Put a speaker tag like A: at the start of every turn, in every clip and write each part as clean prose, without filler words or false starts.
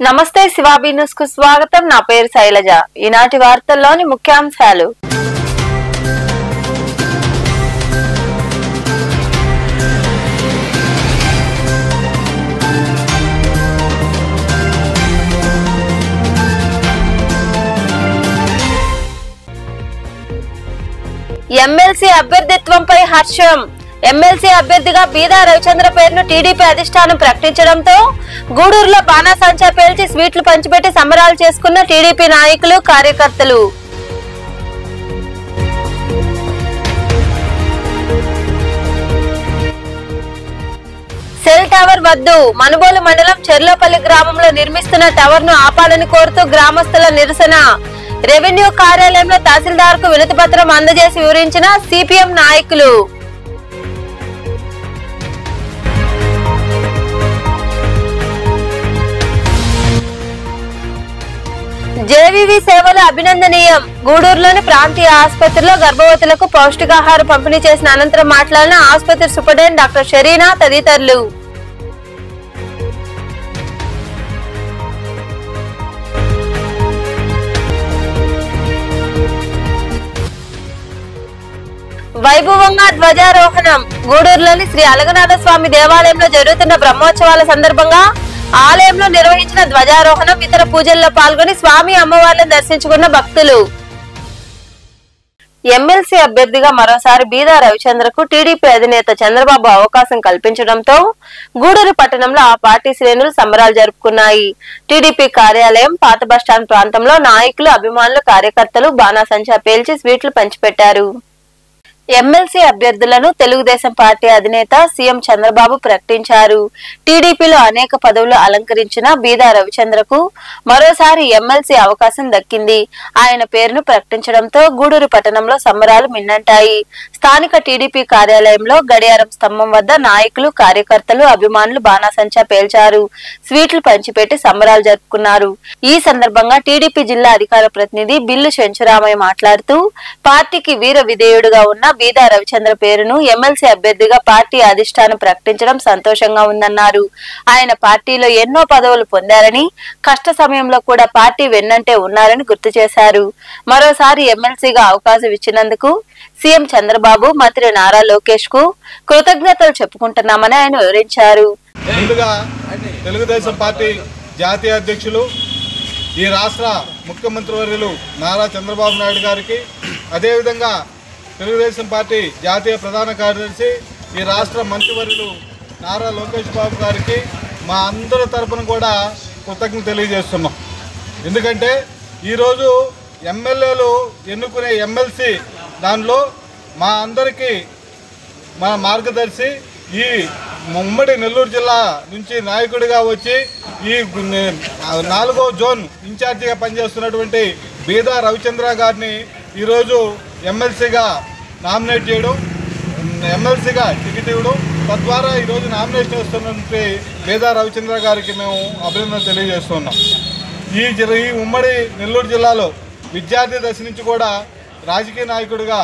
A: నమస్తే శివాబీ న్యూస్ కు స్వాగతం. నా పేరు శైలజ. ఈనాటి వార్తల్లోని ముఖ్యాంశాలు. ఎమ్మెల్సీ అభ్యర్థిత్వంపై హర్షం. ఎమ్మెల్సీ అభ్యర్థిగా బీదా రవిచంద్ర పేరును టీడీపీ అధిష్టానం ప్రకటించడంతో గూడూరులో బాణాసంచా పేల్చి స్వీట్లు పంచిపెట్టి సంబరాలు చేసుకున్న టీడీపీ నాయకులు, కార్యకర్తలు. సెల్ టవర్ వద్దు. మనుబోలు మండలం చెర్లోపల్లి గ్రామంలో నిర్మిస్తున్న టవర్ ను ఆపాలని కోరుతూ గ్రామస్తుల నిరసన. రెవెన్యూ కార్యాలయంలో తహసీల్దార్ కు వినతి పత్రం అందజేసి వివరించిన సిపిఎం నాయకులు. జేవీవీ సేవలు అభినందనీయం. గూడూరులోని ప్రాంతీయ ఆసుపత్రిలో గర్భవతులకు పౌష్టికాహారం పంపిణీ చేసిన అనంతరం మాట్లాడిన ఆసుపత్రి సూపరింటెండెంట్ డాక్టర్ షరీనా తదితరులు. వైభవంగా ధ్వజారోహణం. గూడూరులోని శ్రీ అలగనాథ స్వామి దేవాలయంలో జరుగుతున్న బ్రహ్మోత్సవాల సందర్భంగా ఆలయంలో నిర్వహించిన ధ్వజారోహణం, ఇతర పూజల్లో పాల్గొని స్వామి అమ్మవార్లను దర్శించుకున్న భక్తులు. ఎమ్మెల్సీ అభ్యర్థిగా మరోసారి బీదా రవిచంద్రకు టీడీపీ అధినేత చంద్రబాబు అవకాశం కల్పించడంతో గూడూరు పట్టణంలో ఆ పార్టీ శ్రేణులు సంబరాలు జరుపుకున్నాయి. టీడీపీ కార్యాలయం, పాత బస్టాండ్ ప్రాంతంలో నాయకులు, అభిమానులు, కార్యకర్తలు బాణాసంచా పేల్చి స్వీట్లు పంచిపెట్టారు. ఎమ్మెల్సీ అభ్యర్థులను తెలుగుదేశం పార్టీ అధినేత సీఎం చంద్రబాబు ప్రకటించారు. టీడీపీలో అనేక పదవులు అలంకరించిన బీదా రవిచంద్రకు మరోసారి ఎమ్మెల్సీ అవకాశం దక్కింది. ఆయన పేరును ప్రకటించడంతో గూడూరు పట్టణంలో సంబరాలు మిన్నంటాయి. స్థానిక టీడీపీ కార్యాలయంలో గడియారం స్తంభం వద్ద నాయకులు, కార్యకర్తలు, అభిమానులు బాణాసంచా పేల్చారు. స్వీట్లు పంచిపెట్టి సంబరాలు జరుపుకున్నారు. ఈ సందర్భంగా టీడీపీ జిల్లా అధికార ప్రతినిధి బిల్లు చెంచురామయ్య మాట్లాడుతూ పార్టీకి వీర విధేయుడుగా ఉన్న బీదా రవిచంద్ర పేరును ఎమ్మెల్సీ అభ్యర్థిగా పార్టీ అధిష్టానం ప్రకటించడం సంతోషంగా ఉందన్నారు. ఆయన పార్టీలో ఎన్నో పదవులు పొందారని, కష్ట సమయంలో కూడా పార్టీ వెన్నంటే ఉన్నారని గుర్తు చేశారు. మరోసారి ఎమ్మెల్సీగా అవకాశం ఇచ్చినందుకు సీఎం చంద్రబాబు, మంత్రి నారా లోకేష్ కు కృతజ్ఞతలు చెప్పుకుంటున్నామని ఆయన వివరించారు.
B: ముందుగా తెలుగుదేశం పార్టీ జాతీయ అధ్యక్షులు, ఈ రాష్ట్ర ముఖ్యమంత్రి వర్యులు నారా చంద్రబాబు నాయుడు గారికి, అదేవిధంగా తెలుగుదేశం పార్టీ జాతీయ ప్రధాన కార్యదర్శి, ఈ రాష్ట్ర మంత్రివర్యులు నారా లోకేష్ బాబు గారికి మా అందరి తరపున కూడా కృతజ్ఞత తెలియజేస్తున్నాం. ఎందుకంటే ఈరోజు ఎమ్మెల్యేలు ఎన్నుకునే ఎమ్మెల్సీ దానిలో మా అందరికీ మా మార్గదర్శి, ఈ ఉమ్మడి నెల్లూరు జిల్లా నుంచి నాయకుడిగా వచ్చి ఈ 4వ జోన్ ఇన్ఛార్జిగా పనిచేస్తున్నటువంటి బీదా రవిచంద్ర గారిని ఈరోజు ఎమ్మెల్సీగా నామినేట్ చేయడం, ఎమ్మెల్సీగా టికెట్ ఇవ్వడం, తద్వారా ఈరోజు నామినేషన్ వేస్తున్నటువంటి బీదా రవిచంద్ర గారికి మేము అభినందన తెలియజేస్తున్నాం. ఈ ఉమ్మడి నెల్లూరు జిల్లాలో విద్యార్థి దశ నుంచి కూడా రాజకీయ నాయకుడిగా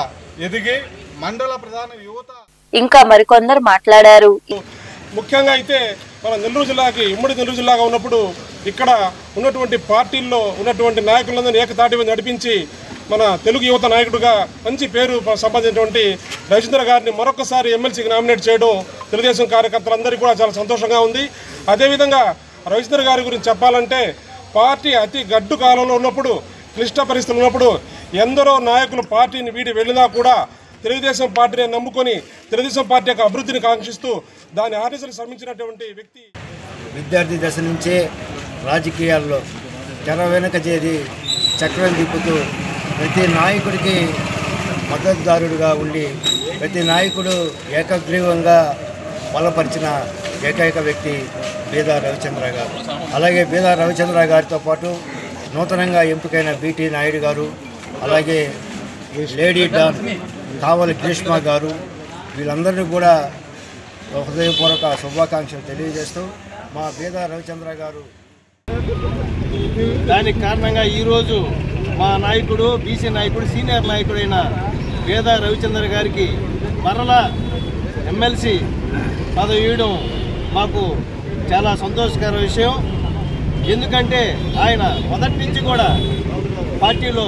B: ఎదిగి మండల ప్రధాన యువత
A: ఇంకా మరికొందరు మాట్లాడారు.
C: ముఖ్యంగా అయితే మన నెల్లూరు జిల్లాకి ఉమ్మడి నెల్లూరు జిల్లాగా ఉన్నప్పుడు ఇక్కడ ఉన్నటువంటి పార్టీల్లో ఉన్నటువంటి నాయకులందరినీ ఏకతాటి మీద నడిపించి మన తెలుగు యువత నాయకుడిగా మంచి పేరు సంపాదించినటువంటి రవిచంద్ర గారిని మరొకసారి ఎమ్మెల్సీకి నామినేట్ చేయడం తెలుగుదేశం కార్యకర్తలందరికీ కూడా చాలా సంతోషంగా ఉంది. అదేవిధంగా రవిచంద్ర గారి గురించి చెప్పాలంటే పార్టీ అతి గడ్డు కాలంలో ఉన్నప్పుడు, క్లిష్ట పరిస్థితులు ఉన్నప్పుడు ఎందరో నాయకులు పార్టీని వీడి వెళ్ళినా కూడా తెలుగుదేశం పార్టీని నమ్ముకొని తెలుగుదేశం పార్టీ యొక్క అభివృద్ధిని కాంక్షిస్తూ దాని ఆదేశాలు శ్రమించినటువంటి వ్యక్తి.
D: విద్యార్థి దశ నుంచే రాజకీయాల్లో తెర వెనుక చేరి చక్రం తిప్పుతూ ప్రతి నాయకుడికి మద్దతుదారుడుగా ఉండి ప్రతి నాయకుడు ఏకగ్రీవంగా బలపరిచిన ఏకైక వ్యక్తి బీదా రవిచంద్ర గారు. అలాగే బీదా రవిచంద్ర గారితో పాటు నూతనంగా ఎంపికైన బీటీ నాయుడు గారు, అలాగే లేడీ డాన్ కావలి గ్రీష్మ గారు, వీళ్ళందరినీ కూడా హృదయపూర్వక శుభాకాంక్షలు తెలియజేస్తూ మా బీదా రవిచంద్ర గారు
E: దానికి కారణంగా ఈరోజు మా నాయకుడు, బీసీ నాయకుడు, సీనియర్ నాయకుడైన బీదా రవిచంద్ర గారికి మరలా ఎమ్మెల్సీ పదవి ఇవ్వడం మాకు చాలా సంతోషకర విషయం. ఎందుకంటే ఆయన మొదటి నుంచి కూడా పార్టీలో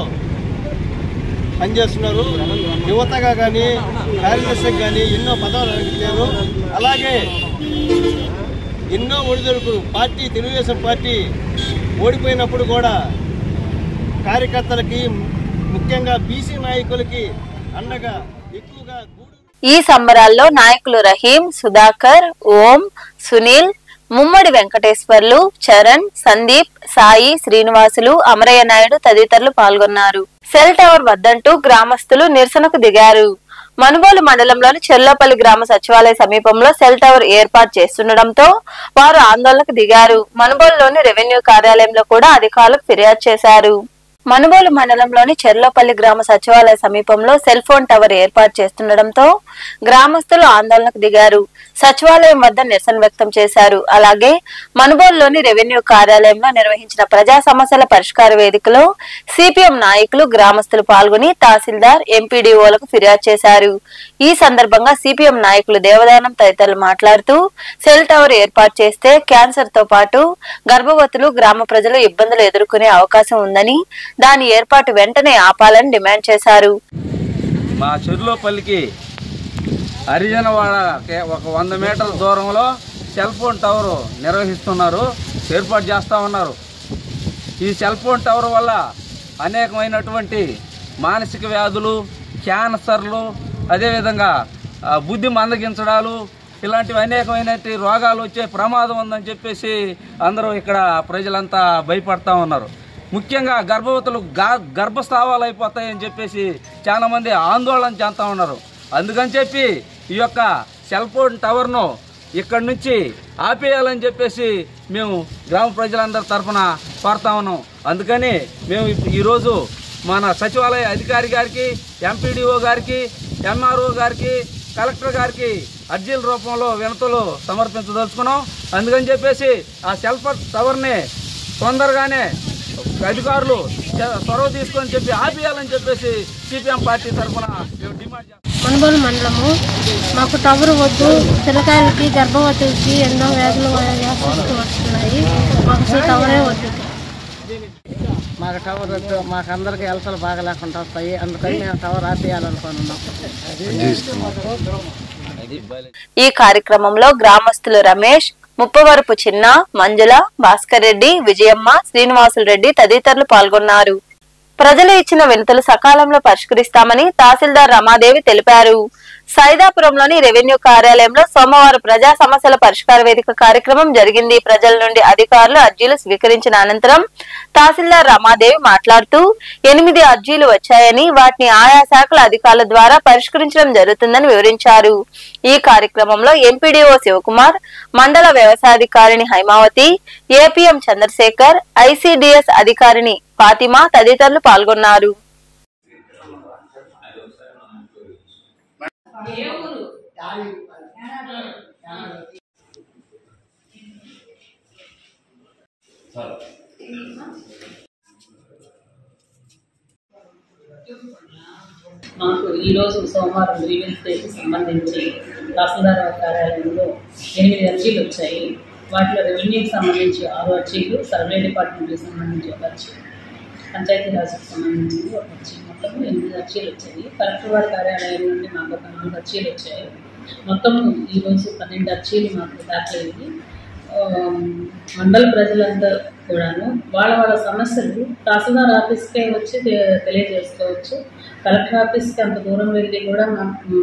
E: పనిచేస్తున్నారు. యువతగా కానీ కార్యదర్శికి కానీ ఎన్నో పదవులు అడిగారు. అలాగే ఎన్నో ఒడిదొడుకులు పార్టీ తెలుగుదేశం పార్టీ ఓడిపోయినప్పుడు కూడా కార్యకర్తలకి ముఖ్యంగా బీసీ నాయకులకి అండగా ఎక్కువగా
A: ఈ సంబరాల్లో నాయకులు రహీం, సుధాకర్, ఓం, సునీల్, ముమ్మడి వెంకటేశ్వర్లు, చరణ్, సందీప్, సాయి, శ్రీనివాసులు, అమరయ్య నాయుడు తదితరులు పాల్గొన్నారు. సెల్ టవర్ వద్దంటూ గ్రామస్తులు నిరసనకు దిగారు. మనుబోలు మండలంలోని చెర్లోపల్లి గ్రామ సచివాలయ సమీపంలో సెల్ టవర్ ఏర్పాటు చేస్తుండటంతో వారు ఆందోళనకు దిగారు. మనుబోలులోని రెవెన్యూ కార్యాలయంలో కూడా అధికారులకు ఫిర్యాదు చేశారు. మనుబోలు మండలంలోని చెర్లోపల్లి గ్రామ సచివాలయ సమీపంలో సెల్ ఫోన్ టవర్ ఏర్పాటు చేస్తుండటంతో గ్రామస్తులు ఆందోళనకు దిగారు. సచివాలయం వద్ద నిరసన వ్యక్తం చేశారు. అలాగే మనుబోలులోని రెవెన్యూ కార్యాలయంలో నిర్వహించిన ప్రజా సమస్యల పరిష్కార వేదికలో సిపిఎం నాయకులు, గ్రామస్తులు పాల్గొని తహసీల్దార్, ఎంపీడీఓలకు ఫిర్యాదు చేశారు. ఈ సందర్భంగా సిపిఎం నాయకులు దేవదానం తదితరులు మాట్లాడుతూ సెల్ టవర్ ఏర్పాటు చేస్తే క్యాన్సర్ తో పాటు గర్భవతులు, గ్రామ ప్రజలు ఇబ్బందులు ఎదుర్కొనే అవకాశం ఉందని దాని ఏర్పాటు వెంటనే ఆపాలని డిమాండ్ చేశారు.
F: మా చెర్లోపల్లికి హరిజనవాడ ఒక 100 మీటర్ల దూరంలో సెల్ ఫోన్ టవర్ నిర్వహిస్తున్నారు, ఏర్పాటు చేస్తూ ఉన్నారు. ఈ సెల్ ఫోన్ టవర్ వల్ల అనేకమైనటువంటి మానసిక వ్యాధులు, క్యాన్సర్లు, అదేవిధంగా బుద్ధి మందగించడాలు, ఇలాంటివి అనేకమైన రోగాలు వచ్చే ప్రమాదం ఉందని చెప్పేసి అందరూ ఇక్కడ ప్రజలంతా భయపడతా ఉన్నారు. ముఖ్యంగా గర్భవతులు గర్భస్రావాలు అయిపోతాయని చెప్పేసి చాలామంది ఆందోళన చెందుతూ ఉన్నారు. అందుకని చెప్పి ఈ యొక్క సెల్ ఫోన్ టవర్ను ఇక్కడి నుంచి ఆపేయాలని చెప్పేసి మేము గ్రామ ప్రజలందరి తరఫున కోరుతా ఉన్నాం. అందుకని మేము ఈరోజు మన సచివాలయ అధికారి గారికి, ఎంపీడీఓ గారికి, ఎంఆర్ఓ గారికి, కలెక్టర్ గారికి అర్జీల రూపంలో వినతులు సమర్పించదలుచుకున్నాం. అందుకని చెప్పేసి ఆ సెల్ ఫోన్ టవర్ని తొందరగానే అధికారులు చొరవ తీసుకొని చెప్పి ఆపేయాలని చెప్పేసి సిపిఎం పార్టీ తరఫున మేము డిమాండ్ చేస్తాం.
G: మనుబోలు మండలము మాకు టవర్ వద్దు, పిల్లకాయలకి, గర్భవతులకి ఎన్నో వ్యాధులు వస్తున్నాయి. మాకు టవరే వద్దు.
H: మాకు టవర్ వద్దు, మాకు అందరికీ హెల్త్లు బాగా లేకుండా వస్తాయి. అందుకని మేము టవర్ ఆపేయాలనుకున్నాం.
A: ఈ కార్యక్రమంలో గ్రామస్తులు రమేష్, ముప్పవరపు చిన్న, మంజుల, భాస్కర్ రెడ్డి, విజయమ్మ, శ్రీనివాసులు రెడ్డి తదితరులు పాల్గొన్నారు. ప్రజలు ఇచ్చిన వినతులు సకాలంలో పరిష్కరిస్తామని తహసీల్దార్ రమాదేవి తెలిపారు. సైదాపురంలోని రెవెన్యూ కార్యాలయంలో సోమవారం ప్రజా సమస్యల పరిష్కార వేదిక కార్యక్రమం జరిగింది. ప్రజల నుండి అధికారులు అర్జీలు స్వీకరించిన అనంతరం తహసీల్దార్ రమాదేవి మాట్లాడుతూ 8 అర్జీలు వచ్చాయని వాటిని ఆయా శాఖల అధికారుల ద్వారా పరిష్కరించడం జరుగుతుందని వివరించారు. ఈ కార్యక్రమంలో ఎంపీడీఓ శివకుమార్, మండల వ్యవసాయాధికారిని హైమావతి, ఏపీఎం చంద్రశేఖర్, ఐసీడీఎస్ అధికారిని ఫాతిమా తదితరులు పాల్గొన్నారు.
I: మాకు ఈరోజు సోమవారం గ్రీవెన్స్ డేకి సంబంధించి తహసీల్దార్ కార్యాలయంలో 8 అర్జీలు వచ్చాయి. వాటిలో రెవెన్యూకి సంబంధించి 6 అర్జీలు, సర్వే డిపార్ట్మెంట్కి సంబంధించి 1 అర్జీ, పంచాయతీరాజ్కి సంబంధించి 1 అర్జీ, మొత్తం 8 అర్జీలు వచ్చాయి. కలెక్టర్ వారి కార్యాలయం నుండి మాకు ఒక 4 అర్జీలు వచ్చాయి. మొత్తం ఈరోజు 12 అర్జీలు మాకు దాఖలయ్యి మండల ప్రజలంతా కూడాను వాళ్ళ సమస్యలు తహసీల్దార్ ఆఫీస్కే వచ్చి తెలియజేసుకోవచ్చు. కలెక్టర్ ఆఫీస్కి అంత దూరం వెళ్ళి కూడా మాకు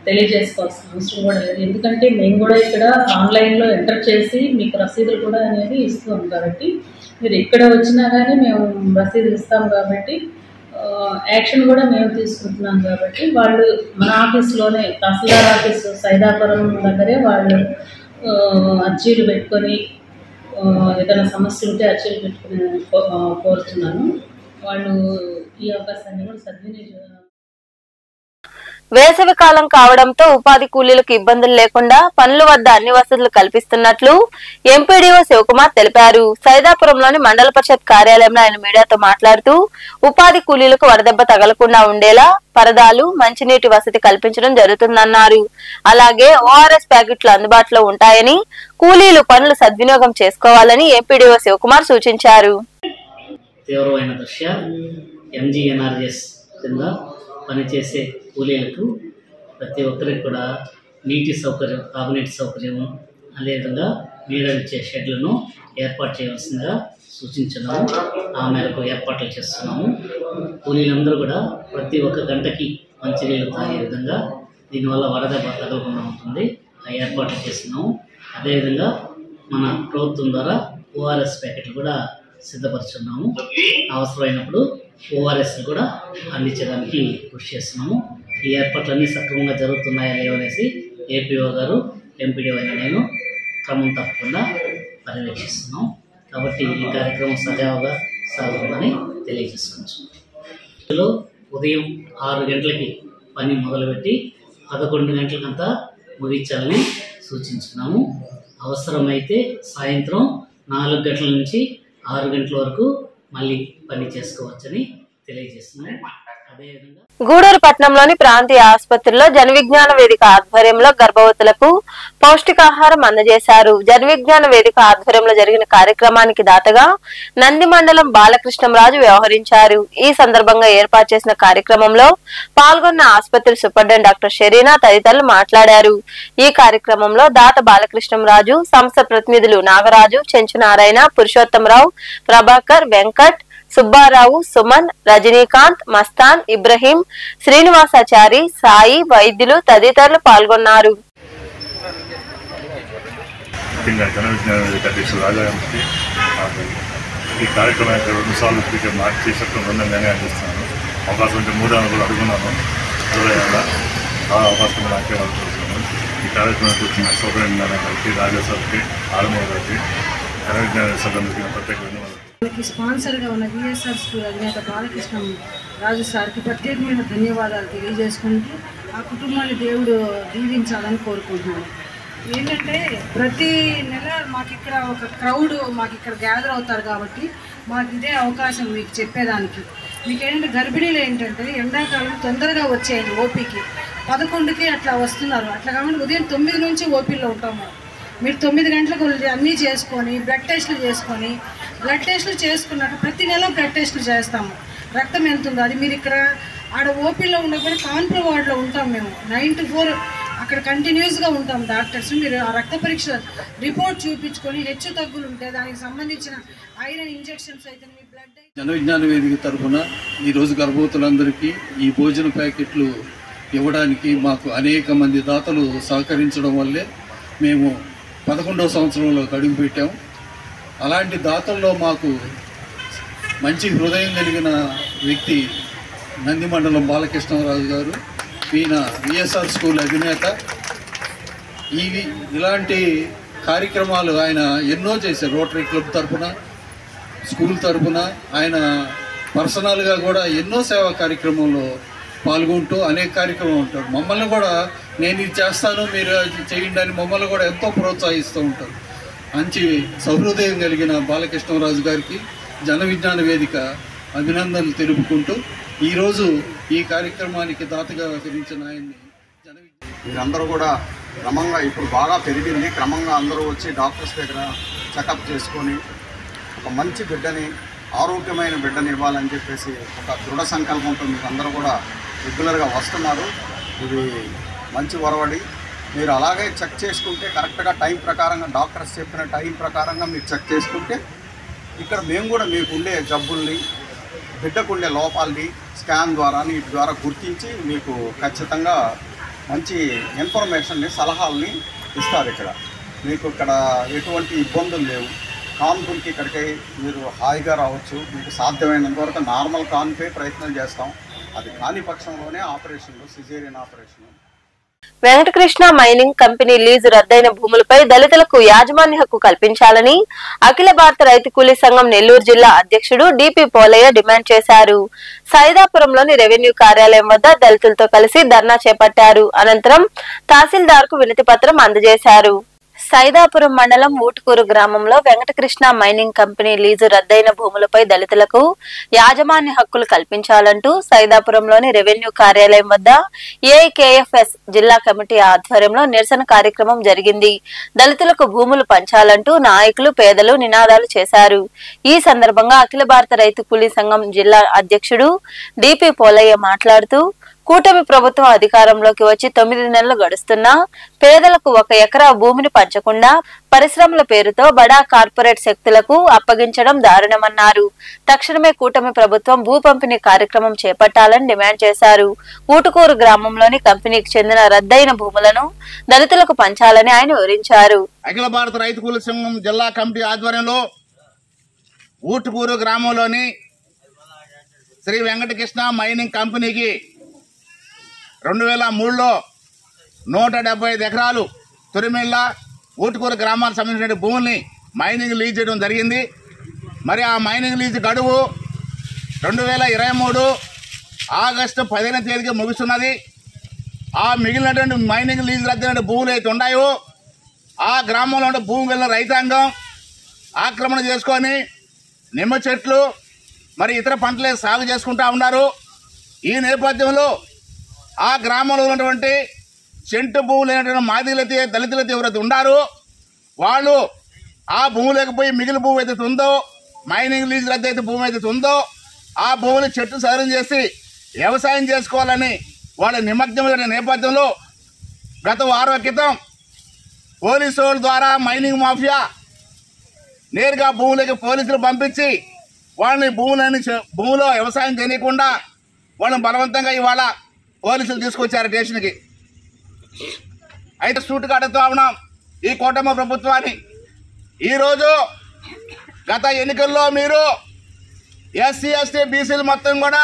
I: తెలియజేసుకోవాల్సిన అవసరం కూడా లేదు. ఎందుకంటే మేము కూడా ఇక్కడ ఆన్లైన్లో ఎంటర్ చేసి మీకు రసీదులు కూడా అనేది ఇస్తాం కాబట్టి మీరు ఇక్కడ వచ్చినా కానీ మేము రసీదులు ఇస్తాం కాబట్టి యాక్షన్ కూడా మేము తీసుకుంటున్నాం కాబట్టి వాళ్ళు మన ఆఫీస్లోనే తహసీల్దార్ ఆఫీసు సైదాపురం దగ్గరే వాళ్ళు అర్జీలు పెట్టుకొని ఏదైనా సమస్య ఉంటే అర్జీలు పెట్టుకుని కోరుతున్నాను. వాళ్ళు ఈ అవకాశాన్ని కూడా సద్వినియోగం.
A: వేసవి కాలం కావడంతో ఉపాధి కూలీలకు ఇబ్బందులు లేకుండా పనుల వద్ద అన్ని వసతులు కల్పిస్తున్నట్లు ఎంపీడీఓ శివకుమార్ తెలిపారు. సైదాపురంలోని మండల పరిషత్ కార్యాలయంలో ఆయన మీడియాతో మాట్లాడుతూ ఉపాధి కూలీలకు వడదెబ్బ తగలకుండా ఉండేలా పరదాలు, మంచినీటి వసతి కల్పించడం జరుగుతుందన్నారు. అలాగే ఓఆర్ఎస్ ప్యాకెట్లు అందుబాటులో ఉంటాయని, కూలీలు పనులు సద్వినియోగం చేసుకోవాలని ఎంపీడీఓ శివకుమార్ సూచించారు.
J: తీవ్రమైన దృష్ట్యా ఎంజీఎన్ఆర్ఎస్ కింద పనిచేసే కూలీలకు ప్రతి ఒక్కరికి కూడా నీటి సౌకర్యం, తాగునీటి సౌకర్యం, అదేవిధంగా నీడనిచ్చే షెడ్లను ఏర్పాటు చేయవలసిందిగా సూచించున్నాము. ఆ మేరకు ఏర్పాట్లు చేస్తున్నాము. కూలీలందరూ కూడా ప్రతి ఒక్క గంటకి మంచినీళ్ళు తాగే విధంగా దీనివల్ల వడదెబ్బ తగలకుండా ఉంటుంది. ఆ ఏర్పాట్లు చేస్తున్నాము. అదేవిధంగా మన ప్రభుత్వం ద్వారా ఓఆర్ఎస్ ప్యాకెట్లు కూడా సిద్ధపరుచున్నాము. అవసరమైనప్పుడు ఓఆర్ఎస్ కూడా అందించడానికి కృషి చేస్తున్నాము. ఈ ఏర్పాట్లన్నీ సక్రమంగా జరుగుతున్నాయా లేవనేసి ఏపీఓ గారు, ఎంపీడీఓ అయిన నేను క్రమం తప్పకుండా పర్యవేక్షిస్తున్నాం. కాబట్టి ఈ కార్యక్రమం సజావుగా సాగుతుందని తెలియజేసుకోవచ్చు. ఇందులో ఉదయం 6 గంటలకి పని మొదలుపెట్టి 11 గంటలకంతా ముగించాలని సూచించున్నాము. అవసరమైతే సాయంత్రం 4 గంటల నుంచి 6 గంటల వరకు మళ్ళీ పని చేసుకోవచ్చని తెలియజేస్తున్నాం. అదేవిధంగా
A: గూడూరు పట్టణంలోని ప్రాంతీయ ఆసుపత్రిలో జన విజ్ఞాన వేదిక ఆధ్వర్యంలో గర్భవతులకు పౌష్టికాహారం అందజేశారు. జన విజ్ఞాన వేదిక ఆధ్వర్యంలో జరిగిన కార్యక్రమానికి దాతగా నంది మండలం బాలకృష్ణంరాజు వ్యవహరించారు. ఈ సందర్భంగా ఏర్పాటు చేసిన కార్యక్రమంలో పాల్గొన్న ఆసుపత్రి సూపరింటెండెంట్ డాక్టర్ షెరీనా తదితరులు మాట్లాడారు. ఈ కార్యక్రమంలో దాత బాలకృష్ణంరాజు, సంస్థ ప్రతినిధులు నాగరాజు, చెంచునారాయణ, పురుషోత్తమరావు, ప్రభాకర్, వెంకట్, సుబ్బారావు, సుమన్, రజనీకాంత్, మస్తాన్, ఇబ్రహీం, శ్రీనివాసాచారి, సాయి, వైద్యులు తదితరులు పాల్గొన్నారు.
K: ఈ కార్యక్రమానికి 2 సార్లు స్పీకర్ చేసేటప్పుడు నేనే అందిస్తున్నాను. అవకాశం ఉంటే 3 కూడా అడుగున్నాను. ఆ అవకాశం నాకే అనుకుంటున్నాను. ఈ కార్యక్రమానికి వచ్చిన సౌకర్యంగా గారికి, రాజా సార్కి, ఆలమూరు గారికి, జన విజ్ఞాన సభ్యులకి ప్రత్యేక ధన్యవాదాలు.
L: మనకి స్పాన్సర్గా ఉన్న విఎస్ఆర్ స్కూల్ అధినేత బాలకృష్ణ రాజు సార్కి ప్రత్యేకమైన ధన్యవాదాలు తెలియజేసుకుంటూ ఆ కుటుంబాన్ని దేవుడు దీవించాలని కోరుకుంటున్నాను. ఏంటంటే ప్రతి నెల మాకు ఇక్కడ ఒక క్రౌడ్ మాకు ఇక్కడ గ్యాదర్ అవుతారు కాబట్టి మాకు ఇదే అవకాశం మీకు చెప్పేదానికి. మీకు ఏంటంటే గర్భిణీలు ఏంటంటే ఎండాకాలం తొందరగా వచ్చేయండి. ఓపీకి 11కి అట్లా వస్తున్నారు. అట్లా కాబట్టి ఉదయం 9 నుంచి ఓపీలో ఉంటాము. మీరు 9 గంటలకు అన్నీ చేసుకొని బ్లడ్ టెస్టులు చేసుకున్నాక ప్రతి నెల బ్లడ్ టెస్టులు చేస్తాము. రక్తం ఎంత ఉందో అది మీరు ఇక్కడ ఆడ ఓపీలో ఉండకపోతే కాన్పుల వార్డులో ఉంటాం. మేము 9 to 4 అక్కడ కంటిన్యూస్గా ఉంటాం డాక్టర్స్. మీరు ఆ రక్త పరీక్ష రిపోర్ట్ చూపించుకొని హెచ్చు తగ్గులు ఉంటే దానికి సంబంధించిన ఐరన్ ఇంజెక్షన్స్ అయితే మీ బ్లడ్.
M: జన విజ్ఞాన వేదిక తరఫున ఈరోజు గర్భవతులందరికీ ఈ భోజన ప్యాకెట్లు ఇవ్వడానికి మాకు అనేక మంది దాతలు సహకరించడం వల్లే మేము 11వ సంవత్సరంలో అడుగు పెట్టాం. అలాంటి దాతల్లో మాకు మంచి హృదయం కలిగిన వ్యక్తి నంది మండలం బాలకృష్ణరాజు గారు. ఈయన విఎస్ఆర్ స్కూల్ అధినేత. ఇలాంటి కార్యక్రమాలు ఆయన ఎన్నో చేశారు. రోటరీ క్లబ్ తరఫున, స్కూల్ తరఫున ఆయన పర్సనల్గా కూడా ఎన్నో సేవా కార్యక్రమంలో పాల్గొంటూ అనేక కార్యక్రమాలు ఉంటారు. మమ్మల్ని కూడా నేను ఇది చేస్తాను మీరు చేయండి అని మమ్మల్ని కూడా ఎంతో ప్రోత్సహిస్తూ ఉంటారు. మంచి సహృదయం కలిగిన బాలకృష్ణరాజు గారికి జన విజ్ఞాన వేదిక అభినందనలు తెలుపుకుంటూ ఈరోజు ఈ కార్యక్రమానికి దాతగా వ్యవహరించిన ఆయన్ని
N: మీరందరూ కూడా క్రమంగా ఇప్పుడు బాగా పెరిగింది. క్రమంగా అందరూ వచ్చి డాక్టర్స్ దగ్గర చెకప్ చేసుకొని ఒక మంచి బిడ్డని, ఆరోగ్యమైన బిడ్డని ఇవ్వాలని చెప్పేసి ఒక దృఢ సంకల్పంతో మీరు అందరూ కూడా రెగ్యులర్గా వస్తున్నారు. ఇది మంచి ఒరవడి. మీరు అలాగే చెక్ చేసుకుంటే కరెక్ట్గా టైం ప్రకారంగా డాక్టర్స్ చెప్పిన టైం ప్రకారంగా మీరు చెక్ చేసుకుంటే ఇక్కడ మేము కూడా మీకుండే జబ్బుల్ని, బిడ్డకుండే లోపాలని స్కాన్ ద్వారా వీటి ద్వారా గుర్తించి మీకు ఖచ్చితంగా మంచి ఇన్ఫర్మేషన్ని, సలహాలని ఇస్తారు. ఇక్కడ మీకు ఇక్కడ ఎటువంటి ఇబ్బందులు లేవు. కాన్పులకి ఇక్కడికి మీరు హాయిగా రావచ్చు. మీకు సాధ్యమైనంత వరకు నార్మల్ కాన్పే ప్రయత్నం చేస్తాం. అది కాని పక్షంలోనే ఆపరేషన్లు, caesarean operation
A: Venkatakrishna mining company lease రద్దయిన భూములపై దళితులకు యాజమాన్య హక్కు కల్పించాలని అఖిల భారత రైతు కూలీ సంఘం నెల్లూరు జిల్లా అధ్యక్షుడు డిపి పోలయ్య డిమాండ్ చేశారు. సైదాపురంలోని రెవెన్యూ కార్యాలయం వద్ద దళితులతో కలిసి ధర్నా చేపట్టారు. అనంతరం తహసీల్దార్ కు వినతి పత్రం అందజేశారు. సైదాపురం మండలం ఊటుకూరు గ్రామంలో వెంకటకృష్ణ మైనింగ్ కంపెనీ లీజు రద్దయిన భూములపై దళితులకు యాజమాన్య హక్కులు కల్పించాలంటూ సైదాపురంలోని రెవెన్యూ కార్యాలయం వద్ద ఏఐకేఎఫ్ఎస్ జిల్లా కమిటీ ఆధ్వర్యంలో నిరసన కార్యక్రమం జరిగింది. దళితులకు భూములు పంచాలంటూ నాయకులు పేదలు నినాదాలు చేశారు. ఈ సందర్భంగా అఖిల భారత రైతు కూలీ సంఘం జిల్లా అధ్యక్షుడు డిపి పోలయ్య మాట్లాడుతూ కూటమి ప్రభుత్వం అధికారంలోకి వచ్చి 9 నెలలు గడుస్తున్నా పేదలకు 1 ఎకరా భూమిని పంచకుండా పరిశ్రమల పేరుతో బడా కార్పొరేట్ శక్తులకు అప్పగించడం దారుణమన్నారు. తక్షణమే కూటమి ప్రభుత్వం భూ పంపిణీ కార్యక్రమం చేపట్టాలని డిమాండ్ చేశారు. ఊటుకూరు గ్రామంలోని కంపెనీకి చెందిన రద్దయిన భూములను దళితులకు పంచాలని ఆయన వివరించారు.
O: అఖిల భారత రైతు కూలీ సంఘం జిల్లా కమిటీ ఆధ్వర్యంలో ఊటుకూరు గ్రామంలోని శ్రీ వెంకటకృష్ణ మైనింగ్ కంపెనీకి 2003లో 175 ఎకరాలు తొరిమిళ్ళ ఊటుకూరు గ్రామానికి సంబంధించిన భూముల్ని మైనింగ్ లీజ్ చేయడం జరిగింది. మరి ఆ మైనింగ్ లీజ్ గడువు 2023 ఆగస్టు 15వ తేదీకి ముగుస్తున్నది. ఆ మిగిలినటువంటి మైనింగ్ లీజ్ రద్దయిన భూములు అయితే ఉన్నాయో ఆ గ్రామంలో ఉండే భూమి వెళ్ళిన రైతాంగం ఆక్రమణ చేసుకొని నిమ్మ చెట్లు మరి ఇతర పంటలే సాగు చేసుకుంటా ఉన్నారు. ఈ నేపథ్యంలో ఆ గ్రామంలో ఉన్నటువంటి చెంటు భూములైనటువంటి మాదిలైతే దళితులైతే ఎవరైతే ఉన్నారో వాళ్ళు ఆ భూమి లేకపోయి మిగిలిన భూమి అయితే ఉందో మైనింగ్ లీజ్ రద్దు అయితే భూమి అయితే ఉందో ఆ భూమిని చెట్టు సవరణ చేసి వ్యవసాయం చేసుకోవాలని వాళ్ళ నిమగ్నమైన నేపథ్యంలో గత వారం క్రితం పోలీసు వాళ్ళ ద్వారా మైనింగ్ మాఫియా నేరుగా భూములకి పోలీసులు పంపించి వాళ్ళని భూమిలో వ్యవసాయం చేయకుండా వాళ్ళని బలవంతంగా ఇవాళ పోలీసులు తీసుకొచ్చారు స్టేషన్కి. అయితే సూటుగా అడుగుతూ ఉన్నాం ఈ కూటమి ప్రభుత్వాన్ని. ఈరోజు గత ఎన్నికల్లో మీరు ఎస్సీ ఎస్టీ బీసీలు మొత్తం కూడా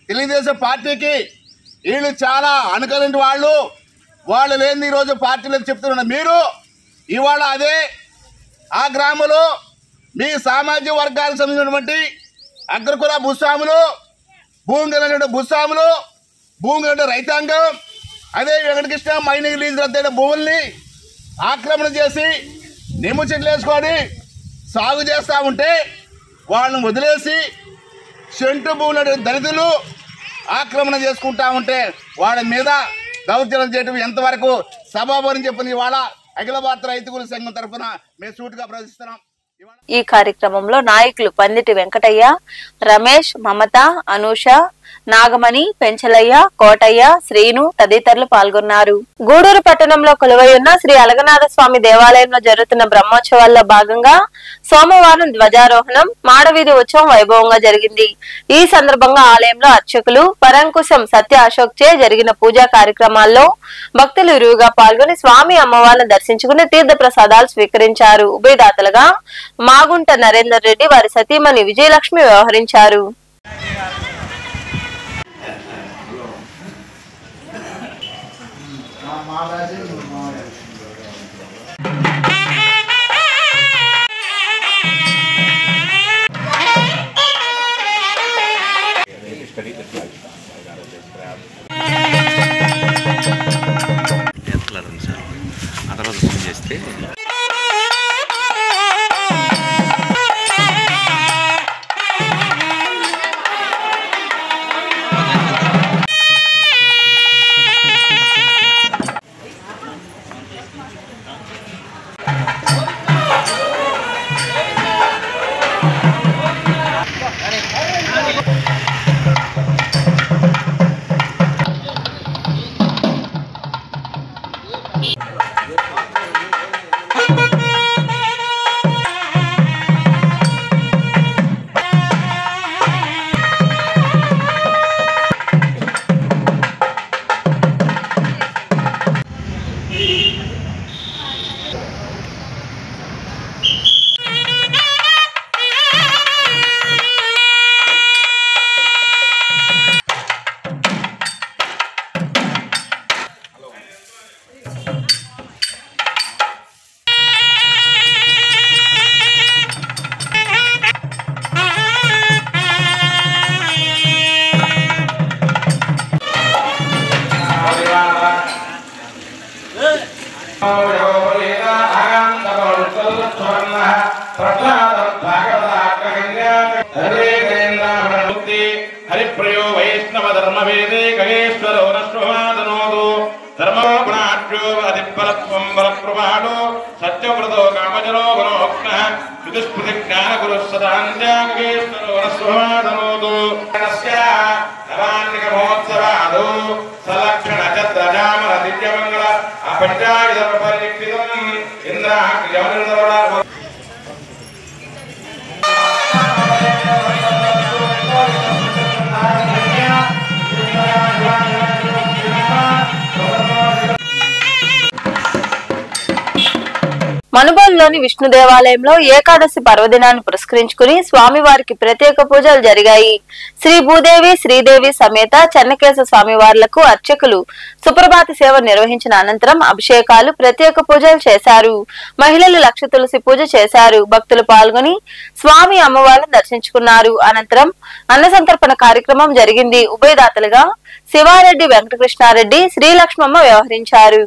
O: తెలుగుదేశం పార్టీకి వీళ్ళు చాలా అనుకరించిన వాళ్ళు లేని ఈరోజు పార్టీలకు చెప్తున్నారు. మీరు ఇవాళ అదే ఆ గ్రామంలో మీ సామాజిక వర్గాలకు సంబంధించినటువంటి అగ్రకుల భూస్వాములు భూమి కలిగిన భూస్వాములు భూమి కలిగిన రైతాంగం అదే వెంకటకృష్ణ మైనింగ్ లీజ్ రద్దయిన భూముల్ని ఆక్రమణ చేసి నిమ్మ చెట్లు వేసుకొని సాగు చేస్తూ ఉంటే వాళ్ళని వదిలేసి చెంటు భూముల దళితులు ఆక్రమణ చేసుకుంటా ఉంటే వాళ్ళ మీద దౌర్జన్యం చేయడం ఎంతవరకు సభాభవనం చెప్పింది ఇవాళ అఖిల భారత రైతు కూలీ సంఘం తరఫున మేము సూటుగా ప్రదర్శిస్తున్నాం.
A: ఈ కార్యక్రమంలో నాయకులు పందిటి వెంకటయ్య, రమేష్, మమత, అనూష, నాగమణి, పెంచలయ్య, కోటయ్య, శ్రీను తదితరులు పాల్గొన్నారు. గూడూరు పట్టణంలో కొలువై ఉన్న శ్రీ అలగనాథ స్వామి దేవాలయంలో జరుగుతున్న బ్రహ్మోత్సవాల్లో భాగంగా సోమవారం ధ్వజారోహణం, మాడవీధి ఉత్సవం వైభవంగా జరిగింది. ఈ సందర్భంగా ఆలయంలో అర్చకులు పరంకుశం సత్య అశోక్ చే జరిగిన పూజా కార్యక్రమాల్లో భక్తులు విరివిగా పాల్గొని స్వామి అమ్మవారిని దర్శించుకుని తీర్థ ప్రసాదాలు స్వీకరించారు. ఉభయదాతలుగా మాగుంట నరేందర్ రెడ్డి, వారి సతీమణి విజయలక్ష్మి వ్యవహరించారు.
P: ఆ తర్వాత ఫోన్ చేస్తే
Q: हरिप्रियो वैष्णव धर्म वेदे गणेश्वरो नश्वमादनोदो धर्मो गुणाढ्यो अधिफलत्वं बलप्रमाणो सत्यव्रतो कामजनो गुणोक्तः विदुष्प्रतिज्ञानगुरुः सदान्त्या गणेश्वरो नश्वमादनोदो नवान्निकमहोत्सवादो सलक्षणचत्रजामर दिव्यमङ्गल अपञ्चायुधपरिक्षितम् इन्द्राग्र्यमनिर्दवरा
A: మనుబోలులోని విష్ణు దేవాలయంలో ఏకాదశి పర్వదినాన్ని పురస్కరించుకుని స్వామివారికి ప్రత్యేక పూజలు జరిగాయి. శ్రీ భూదేవి శ్రీదేవి సమేత చెన్నకేశ స్వామివార్లకు అర్చకులు సుప్రభాత సేవ నిర్వహించిన అనంతరం అభిషేకాలు ప్రత్యేక పూజలు చేశారు. మహిళలు లక్ష తులసి పూజ చేశారు. భక్తులు పాల్గొని స్వామి అమ్మవారిని దర్శించుకున్నారు. అనంతరం అన్న సంతర్పణ కార్యక్రమం జరిగింది. ఉభయదాతలుగా శివారెడ్డి వెంకటకృష్ణారెడ్డి శ్రీలక్ష్మమ్మ వ్యవహరించారు.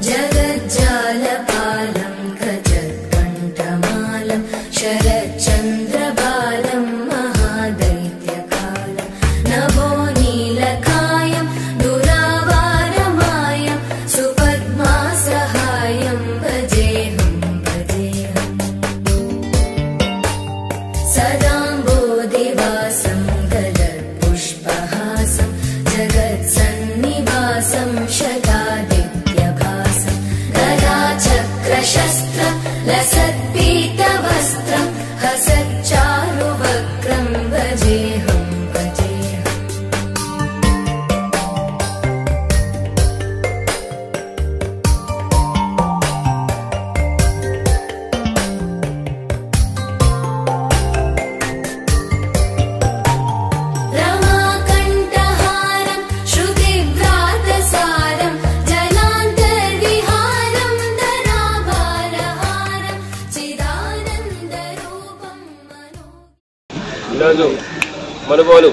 R: जगज्जालपालं गजत्कण्ठमालं शरच्चन्द्रबालं महादैत्यकालं नभो नीलकायं दुरावारमायं सुपद्मासहायं भजेऽहं सदाम्बोधिवासं गलत्पुष्पहासं जगत्सन्निवासं शतादित्यभासं गदाचक्रशस्त्र लसत्पीतवस्त्रं हसच्चारुवक्त्रं भजेऽहं रमाकण्ठहारं श्रुतिव्रातसारं जलान्तर्विहारं धराभारहारं चिदानन्दरूपं
S: ఈరోజు మనుబోలు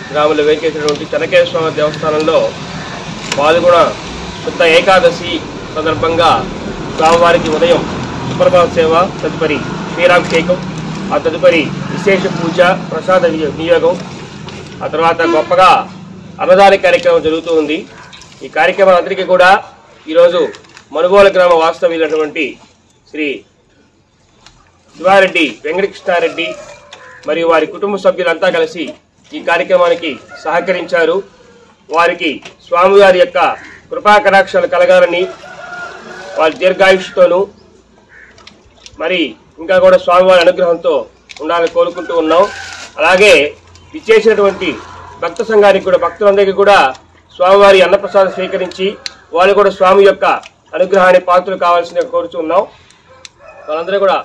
S: గ్రామంలో వేంచేసినటువంటి చెన్నకేశ్వర స్వామి దేవస్థానంలో పాల్గొన శుద్ధ ఏకాదశి సందర్భంగా స్వామివారికి ఉదయం సుప్రభాత సేవ, తదుపరి క్షీరాభిషేకం, ఆ తదుపరి విశేష పూజ, ప్రసాద వినియోగం, ఆ తర్వాత గొప్పగా అన్నదాన కార్యక్రమం జరుగుతూ ఉంది. ఈ కార్యక్రమాలందరికీ కూడా ఈరోజు మనుబోలు గ్రామ వాస్తవ్యులైనటువంటి శ్రీ శివారెడ్డి వెంకటకృష్ణారెడ్డి మరియు వారి కుటుంబ సభ్యులంతా కలిసి ఈ కార్యక్రమానికి సహకరించారు. వారికి స్వామివారి యొక్క కృపా కటాక్షాలు కలగాలని, వారి దీర్ఘాయుష్తోనూ మరి ఇంకా కూడా స్వామివారి అనుగ్రహంతో ఉండాలని కోరుకుంటూ ఉన్నాం. అలాగే విచ్చేసినటువంటి భక్త సంఘానికి కూడా, భక్తులందరికీ కూడా స్వామివారి అన్నప్రసాదం స్వీకరించి వాళ్ళు కూడా స్వామి యొక్క అనుగ్రహాన్ని పాత్రలు కావాల్సిన కోరుతూ ఉన్నాం. వాళ్ళందరూ కూడా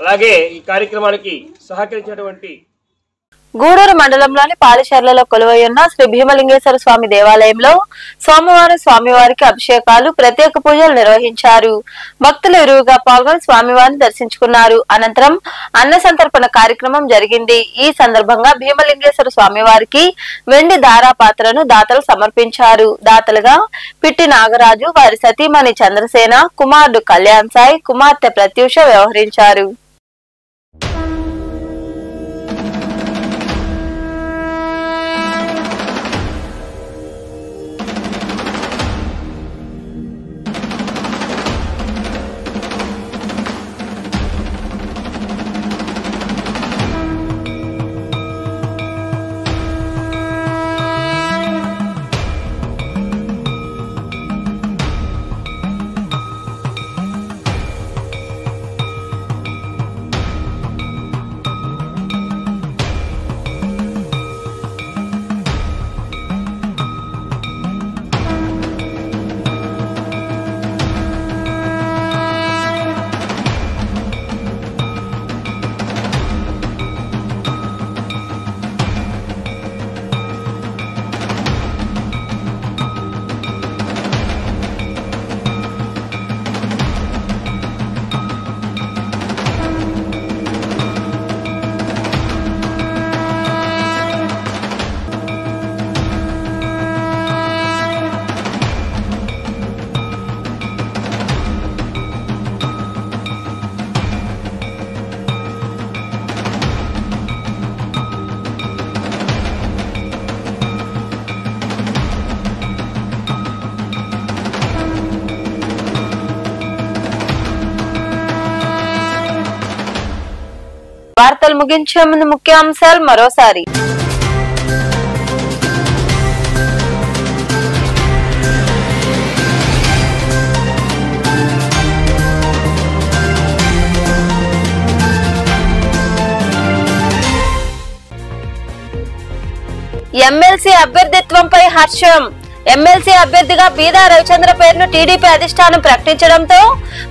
S: అలాగే ఈ కార్యక్రమానికి సహకరించినటువంటి
A: గూడూరు మండలంలోని పాలిచెర్లలో కొలువై ఉన్న శ్రీ భీమలింగేశ్వర స్వామి దేవాలయంలో సోమవారం స్వామివారికి అభిషేకాలు, ప్రత్యేక పూజలు నిర్వహించారు. భక్తులు ఇరువుగా పాల్గొని స్వామివారిని దర్శించుకున్నారు. అనంతరం అన్న సంతర్పణ కార్యక్రమం జరిగింది. ఈ సందర్భంగా భీమలింగేశ్వర స్వామివారికి వెండి ధారాపాత్రను దాతలు సమర్పించారు. దాతలుగా పిట్టి నాగరాజు, వారి సతీమణి చంద్రసేన, కుమారుడు కళ్యాణ్ సాయి, కుమార్తె ప్రత్యూష వ్యవహరించారు. వార్తలు ముగించే ముందు ముఖ్యాంశాలు మరోసారి. ఎమ్మెల్సీ అభ్యర్థిత్వంపై హర్షం. ఎమ్మెల్సీ అభ్యర్థిగా బీదా రవిచంద్ర పేరును టీడీపీ అధిష్టానం ప్రకటించడంతో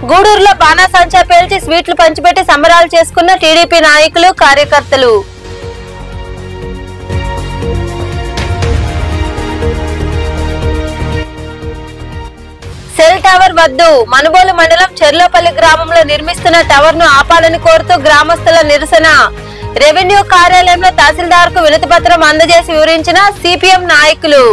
A: గూడూరులో బాణాసంచా పేల్చి స్వీట్లు పంచిపెట్టి సంబరాలు చేసుకున్న టీడీపీ నాయకులు కార్యకర్తలు. సెల్ టవర్ వద్దు. మనుబోలు మండలం చెర్లోపల్లి గ్రామంలో నిర్మిస్తున్న టవర్ ను ఆపాలని కోరుతూ గ్రామస్తుల నిరసన. రెవెన్యూ కార్యాలయంలో తహసీల్దార్ కు వినతి పత్రం అందజేసి వివరించిన సిపిఎం నాయకులు.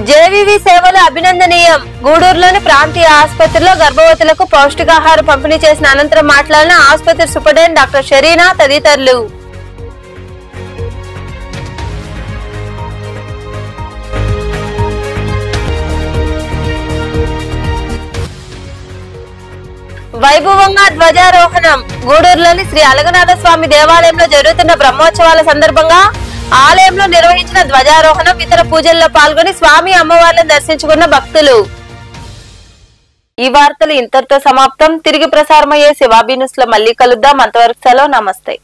A: జేవీవీ సేవలు అభినందనీయం. గూడూరులోని ప్రాంతీయ ఆసుపత్రిలో గర్భవతులకు పౌష్టికాహారం పంపిణీ చేసిన అనంతరం మాట్లాడిన ఆసుపత్రి సూపరింటెండెంట్ డాక్టర్ షరీనా తదితరులు. వైభవంగా ధ్వజారోహణం. గూడూరులోని శ్రీ అలగనాథ స్వామి దేవాలయంలో జరుగుతున్న బ్రహ్మోత్సవాల సందర్భంగా ఆలయంలో నిర్వహించిన ధ్వజారోహణం, ఇతర పూజల్లో పాల్గొని స్వామి అమ్మవార్లను దర్శించుకున్న భక్తులు. ఈ వార్తలు ఇంతటితో సమాప్తం. తిరిగి ప్రసారమయ్యే శివాబీ న్యూస్ లో మళ్ళీ కలుద్దాం. అంతవరకు సెలవు. నమస్తే.